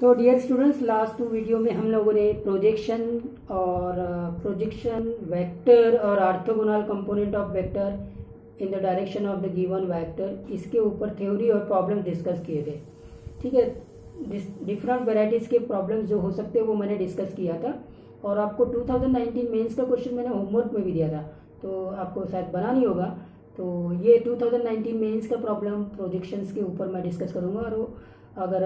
तो dear students, last video में हम लोगों ने प्रोजेक्शन और प्रोजेक्शन वेक्टर और orthogonal component of vector in the direction of the given vector, इसके ऊपर थ्योरी और प्रॉब्लम डिस्कस किए थे। ठीक है, डिफरेंट वेराइटीज़ के प्रॉब्लम्स जो हो सकते हैं वो मैंने डिस्कस किया था, और आपको 2019 मेंस का क्वेश्चन मैंने होमवर्क में भी दिया था, तो आपको शायद बना नहीं होगा। तो ये 2019 मेंस का प्रॉब्लम प्रोजेक्शंस के ऊपर मैं डिस्कस करूँगा, और अगर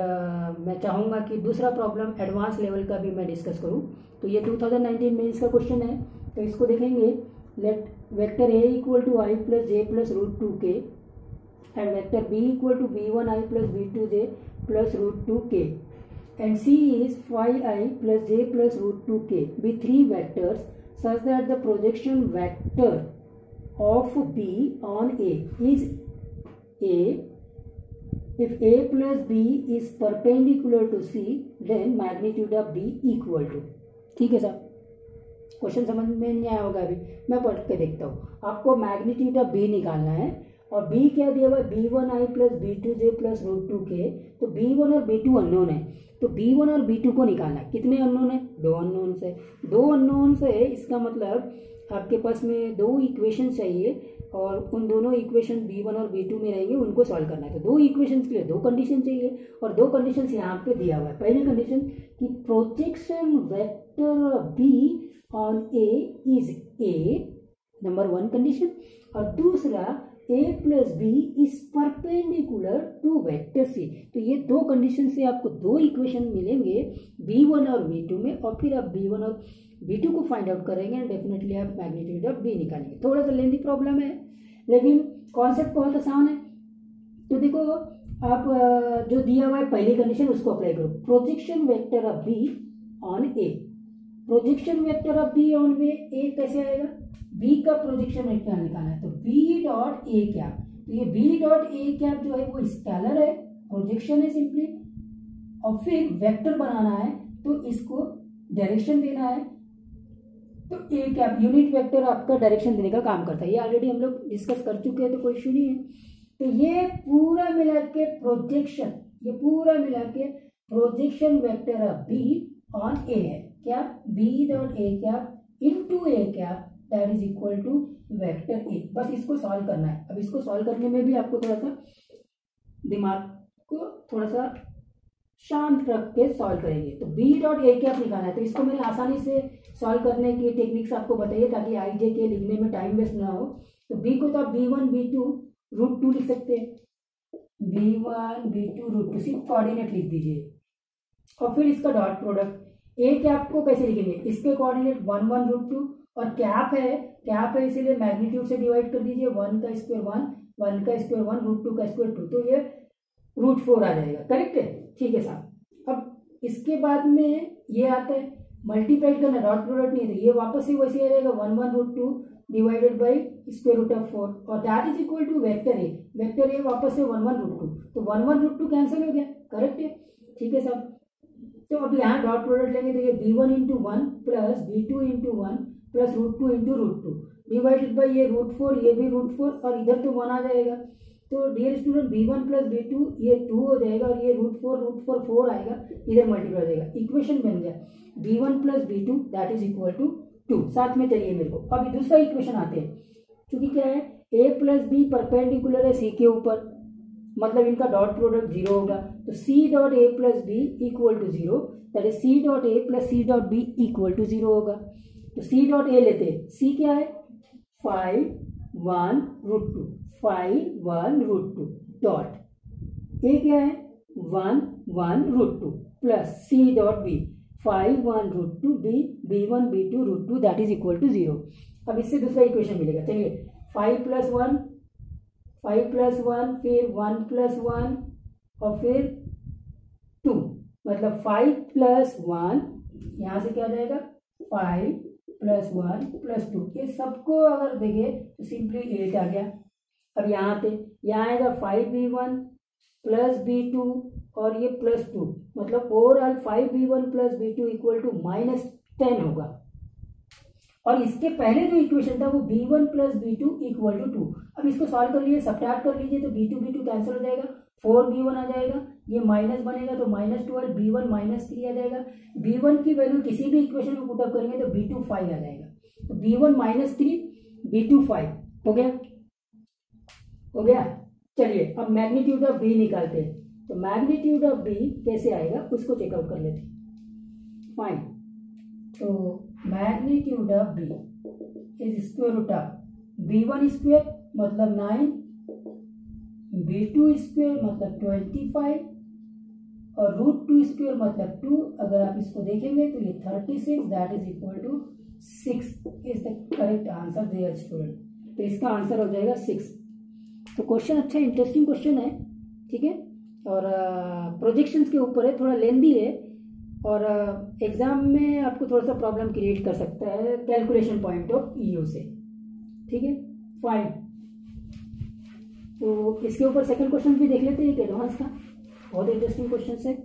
मैं चाहूँगा कि दूसरा प्रॉब्लम एडवांस लेवल का भी मैं डिस्कस करूँ। तो ये 2019 मेंस का क्वेश्चन है, तो इसको देखेंगे। Let vector A equal to I plus J plus root 2k and vector B equal to b1 i plus b2j plus root 2k and c is phi I plus j plus root 2k be three vectors such that the projection vector of B on A is A if A plus B is perpendicular to C then magnitude of B equal to। ठीक है साहब, question समझ में नहीं आया होगा, अभी मैं पढ़ के देखता हूँ। आपको मैग्नीट्यूड ऑफ B निकालना है, और B क्या दिया हुआ है, b1 i plus b2j plus root 2k। तो b1 और b2 अननोन है, तो b1 और b2 को निकालना है। कितने अननोन है? दो अननोन से। दो अननोन से इसका मतलब आपके पास में दो इक्वेशन चाहिए, और उन दोनों इक्वेशन b1 और b2 में रहेंगे, उनको सॉल्व करना है। तो दो इक्वेशन के लिए दो कंडीशन चाहिए, और दो कंडीशन यहाँ पे दिया हुआ है। पहली कंडीशन कि projection vector b on a is a, number one condition. और दूसरा a plus B is perpendicular to vector C. तो ये दो कंडीशन से आपको दो इक्वेशन मिलेंगे b1 और b2 में, और फिर आप b1 और b2 को फाइंड आउट करेंगे एंड डेफिनेटली आप मैग्नीट्यूड ऑफ b निकालेंगे। थोड़ा सा लेंथी प्रॉब्लम है, लेकिन कॉन्सेप्ट बहुत आसान है। तो देखो, आप जो दिया हुआ है पहली कंडीशन उसको अप्लाई करो। Projection vector of b on a, projection vector of b on a कैसे आएगा? b का प्रोजेक्शन वेक्टर निकालना है, तो b डॉट ए कैप। तो ये b डॉट ए कैप जो है वो स्केलर है, प्रोजेक्शन है सिंपली, और फिर वेक्टर बनाना है तो इसको डायरेक्शन देना है। तो ए कैप यूनिट वेक्टर आपका डायरेक्शन देने का काम करता है। ये ऑलरेडी हम लोग डिस्कस कर चुके हैं, तो कोई इशू नहीं है। तो ये पूरा मिला के प्रोजेक्शन, ये पूरा मिला के projection vector of b on a है। क्या? b dot A cap into A cap that is equal to vector A. बस इसको सॉल्व करना है। अब इसको सॉल्व करने में भी आपको थोड़ा सा दिमाग को थोड़ा सा शांत रख के सॉल्व करेंगे। तो b डॉट ए कैप निकालना है, तो इसको मैंने आसानी से सॉल्व करने की टेक्निक्स आपको बताइए, ताकि आई जे के लिखने में टाइम वेस्ट ना हो। तो b को तो आप b1 b2 रूट 2 लिख सकते हैं, b1 b2 रूट 2, सिर्फ कोऑर्डिनेट लिख दीजिए, और फिर इसका डॉट प्रोडक्ट। ए कैप को कैसे लिखेंगे? इसके कोऑर्डिनेट 1 1 रूट 2, और कैप है इसीलिए मैग्नीट्यूड से डिवाइड कर दीजिए। 1 का स्क्वायर 1, 1 का स्क्वायर 1, रूट 2 का स्क्वायर 2, तो ये रूट 4 आ जाएगा। करेक्ट है? ठीक है साहब। अब इसके बाद में ये आता है मल्टीप्लाइड करना, डॉट प्रोडक्ट नहीं है, तो ये वापस से वैसे आ जाएगा 1 1 root 2 divided by square root of 4, और that is equal to vector A. Vector A वापस से 1 1 रूट 2, तो 1 1 रूट 2 कैंसिल हो गया। करेक्ट है? ठीक है साहब। तो अब यहाँ डॉट प्रोडक्ट लेंगे, तो ये b1 into 1 plus b2 into 1 plus root 2 into root 2 divided by ये रूट 4, ये भी रूट 4, और इधर तो 1 आ जाएगा। तो dear student, b1 plus b2 ये 2 हो जाएगा, और ये रूट 4 4 आएगा, इधर मल्टीप्लाई हो जाएगा। इक्वेशन बन गया b1 plus b2 that is equal to 2। साथ में चलिए मेरे को अभी दूसरा इक्वेशन आते हैं, क्योंकि क्या है, a प्लस बी परपेंडिकुलर है c के ऊपर, मतलब इनका डॉट प्रोडक्ट 0 होगा। तो c dot A plus B equal to 0, that is c dot A plus c dot B equal to 0 होगा। तो c डॉट ए लेते हैं, c क्या है, 5 1 रूट 2, 5 1 रूट 2 डॉट ए क्या है, 1 1 root 2 plus c dot B 5 1 root 2 B b1 b2 root 2 that is equal to 0। अब इससे दूसरा इक्वेशन मिलेगा। चलिए, 5 प्लस 1, 5 प्लस 1, फिर 1 प्लस 1, और फिर 2, मतलब 5 प्लस 1, यहाँ से क्या आ जाएगा, 5 प्लस 1 प्लस 2। ये सबको अगर देखें तो सिंपली 8 आ गया। अब यहाँ आएगा 5b1 प्लस b2, और ये प्लस 2, मतलब overall 5b1 plus b2 equal to -10 होगा। और इसके पहले जो इक्वेशन था वो b1 plus b2 equal to 2। अब इसको सॉल्व कर लीजिए, सब्ट्रैक्ट कर लीजिए, तो b2 कैंसिल हो जाएगा, 4b1 आ जाएगा, ये माइनस बनेगा तो -12, b1 -3 आ जाएगा। b1 की वैल्यू किसी भी इक्वेशन में पुटअप करेंगे तो b2 5 आ जाएगा। तो b1 -3 b2 5 हो गया, हो गया। चलिए अब मैग्नीट्यूड ऑफ b निकालते हैं। तो मैग्नीट्यूड ऑफ b कैसे आएगा उसको चेकआउट कर लेते हैं। फाइन, तो magnitude of b is square root of b1 square मतलब 9, b2 स्क्वायर मतलब 25 और √2 स्क्वायर मतलब 2। अगर आप इसको देखेंगे तो ये 36, that is equal to 6 is the correct answer there student. तो इसका आंसर हो जाएगा 6। तो क्वेश्चन अच्छा इंटरेस्टिंग क्वेश्चन है, ठीक है, और प्रोजेक्शंस के ऊपर है, थोड़ा लेंदी है और एग्जाम में आपको थोड़ा सा प्रॉब्लम क्रिएट कर सकता है कैलकुलेशन पॉइंट ऑफ व्यू से, ठीक है। फाइन, तो इसके ऊपर सेकंड क्वेश्चन भी देख लेते हैं एक एडवांस का, बहुत इंटरेस्टिंग क्वेश्चन है।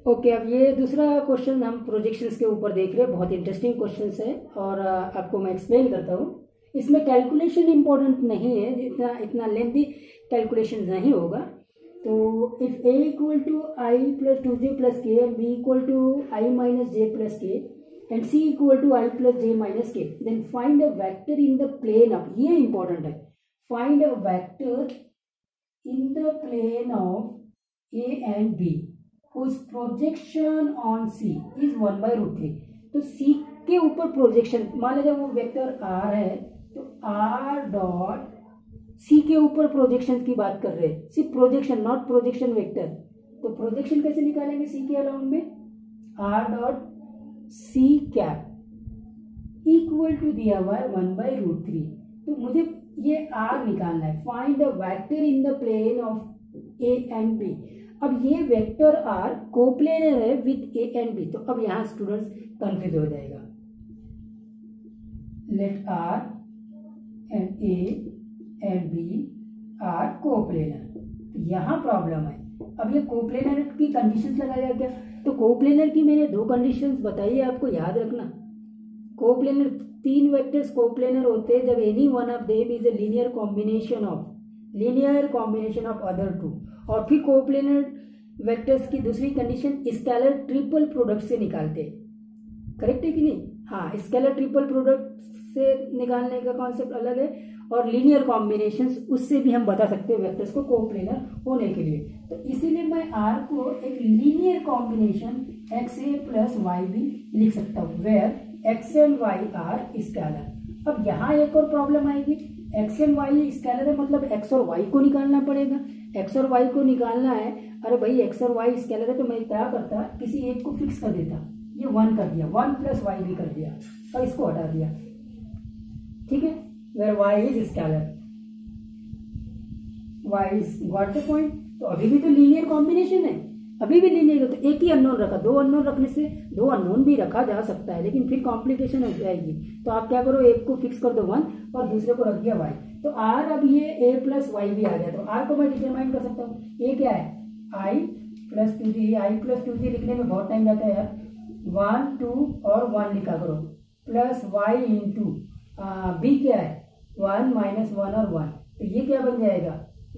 ओके, अब ये दूसरा क्वेश्चन हम प्रोजेक्शंस के ऊपर देख रहे हैं, बहुत इंटरेस्टिंग क्वेश्चन है और आपको मैं एक्सप्लेन करता हूँ। इसमें कैलकुलेशन इंपॉर्टेंट नहीं है, इतना लेंथी कैलकुलेशन नहीं होगा। तो if a equal to i plus 2j plus K and b equal to i minus j plus K and c equal to i plus j minus K, then find a vector in the plane of, ये important है, find a vector in the plane of a and b whose projection on c is 1/√3। तो c के ऊपर projection, मान लीजिए वो vector r है तो r डॉट c के ऊपर प्रोजेक्शन की बात कर रहे हैं, सिर्फ प्रोजेक्शन, नॉट प्रोजेक्शन वेक्टर। तो प्रोजेक्शन कैसे निकालेंगे c के अराउंड में, r dot c cap equal to दिया हुआ है 1/√3। तो मुझे ये r निकालना है, find a vector in the plane of a and b। अब ये वेक्टर r कोप्लेनर है विद a एंड b, तो अब यहाँ स्टूडेंट्स कंफ्यूज हो जाएगा। Let r and a and b are coplanar, यहाँ प्रॉब्लम है। अब ये कोप्लेनर की कंडीशंस लगाया क्या, तो कोप्लेनर की मैंने 2 कंडीशंस बताई है, आपको याद रखना। कोप्लेनर, 3 वेक्टर्स कोप्लेनर होते हैं जब any one of them is a linear combination of other 2। और फिर कोप्लेनर वेक्टर्स की दूसरी कंडीशन स्केलर ट्रिपल प्रोडक्ट से निकालते हैं, करेक्ट है कि नहीं। हाँ, स्केलर ट्रिपल प्रोडक्ट से निकालने का कॉन्सेप्ट अलग है और लीनियर कॉम्बिनेशंस उससे भी हम बता सकते हैं वेक्टर्स को कोप्लेनर होने के लिए। तो इसीलिए मैं r को एक linear combination xa plus Y भी लिख सकता हूँ, where x and y are scalar. अब यहाँ एक और प्रॉब्लम आएगी, x एंड y स्केलर है मतलब x और y को निकालना पड़ेगा। x और y को निकालना है, अरे भाई x और y स्केलर है तो मैं क्या करता, किसी एक को फिक्स कर देता, ये 1 कर दिया, 1 प्लस वाई भी कर दिया और इसको हटा दिया, ठीक है, where y is scalar, y is got the point। तो अभी भी तो लीनियर कॉम्बिनेशन है, अभी भी लीनियर, तो एक ही अननोन रखा, 2 अननोन रखने से 2 अननोन भी रखा जा सकता है, लेकिन फिर कॉम्प्लिकेशन हो जाएगी। तो आप क्या करो, एक को फिक्स कर दो 1 और दूसरे को रख दिया y। तो r, अब ये a प्लस वाई भी आ गया, तो r को मैं डिटरमाइन कर सकता हूँ। a क्या है, i plus 2g, i plus 2g लिखने में बहुत टाइम जाता है यार, 1 2 और 1 लिखा करो, प्लस y इंटू b क्या है 1 माइनस 1 और 1, तो ये क्या बन जाएगा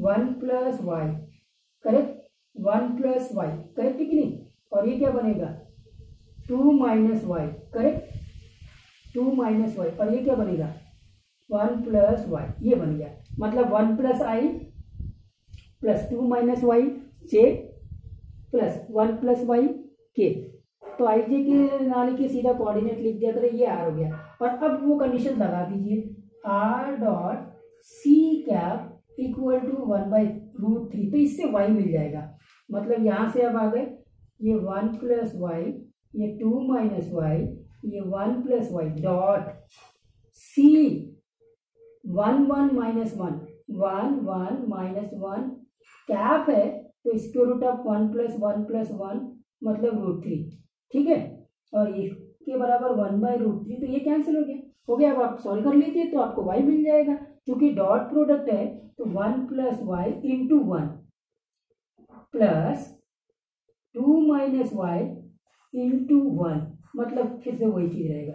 1 plus Y, correct, 1 plus Y, correct है कि नहीं। और ये क्या बनेगा 2 minus Y, correct, 2 minus Y, और ये क्या बनेगा 1 प्लस वाई, ये बन गया। मतलब 1 प्लस आई प्लस 2 माइनस वाई जे प्लस 1 प्लस वाई के। तो आई जे के ना लिखिए, सीधा कोऑर्डिनेट लिख दिया करें, ये आर हो गया। और अब वो कंडीशन लगा दीजिए, R dot C cap equal to 1/√3, तो इससे y मिल जाएगा। मतलब यहाँ से अब आ गए ये 1 प्लस वाई, ये 2 माइनस वाई, ये 1 plus Y dot C 1 1 minus 1 1 1 minus 1 cap है, तो स्क्वायर रूट ऑफ 1 प्लस 1 मतलब √3, ठीक है। और इसके बराबर 1/√3, तो ये कैंसिल हो गया। अब आप सॉल्व कर लीजिए तो आपको y मिल जाएगा, क्योंकि डॉट प्रोडक्ट है तो 1 plus Y into 1 plus 2 minus Y into 1, मतलब फिर से वही चीज रहेगा,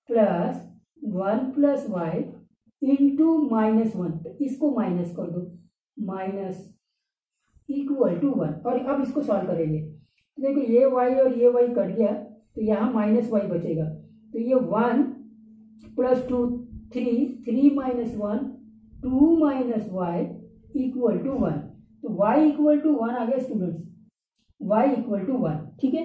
प्लस 1 प्लस वाई इंटू -1, तो इसको माइनस कर दो, माइनस इक्वल टू 1। और अब इसको सॉल्व करेंगे तो देखो ये y और ये y कट गया तो यहाँ माइनस y बचेगा, तो ये 1 plus 2 3 minus 1 2 minus y equal to 1। तो y इक्वल टू 1 आ गया स्टूडेंट्स, y इक्वल टू 1। ठीक है,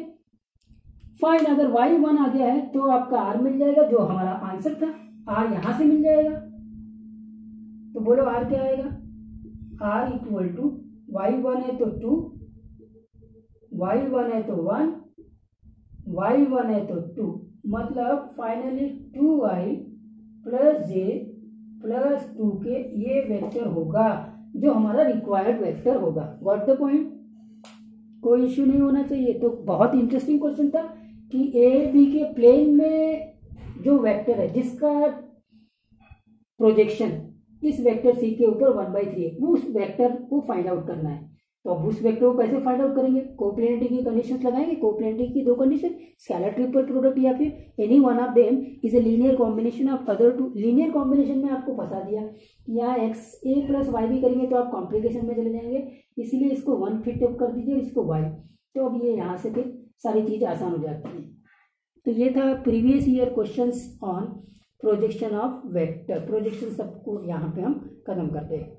फाइन। अगर y 1 आ गया है तो आपका r मिल जाएगा, जो हमारा आंसर था। r यहां से मिल जाएगा, तो बोलो r क्या आएगा, r इक्वल टू y1 है तो 2, y1 है तो 1, y1 है तो 2, मतलब finally 2i plus j plus 2 के ये वेक्टर होगा जो हमारा रिक्वायर्ड वेक्टर होगा। गॉट द पॉइंट, कोई इश्यू नहीं होना चाहिए। तो बहुत इंटरेस्टिंग क्वेश्चन था कि ए बी के प्लेन में जो वेक्टर है जिसका प्रोजेक्शन इस वेक्टर सी के ऊपर 1/3 है, वो उस वेक्टर को फाइंड आउट करना है। तो अब उस वेक्टर को कैसे फाइंड आउट करेंगे, कोप्लेनिटी की कंडीशंस लगाएंगे। कोप्लेनिटी की दो कंडीशन, स्केलर ट्रिपल प्रोडक्ट या फिर any one of them is a linear combination of other two. Linear combination में आपको फंसा दिया, यहाँ एक्स ए प्लस वाई भी करेंगे तो आप कॉम्प्लिकेशन में चले जाएंगे, इसीलिए इसको 1 फिट अप कर दीजिए और इसको वाई। तो अब ये यहाँ से फिर सारी चीज आसान हो जाती है। तो ये था previous year questions on projection of vector. Projection सबको यहाँ पे हम खत्म करते हैं।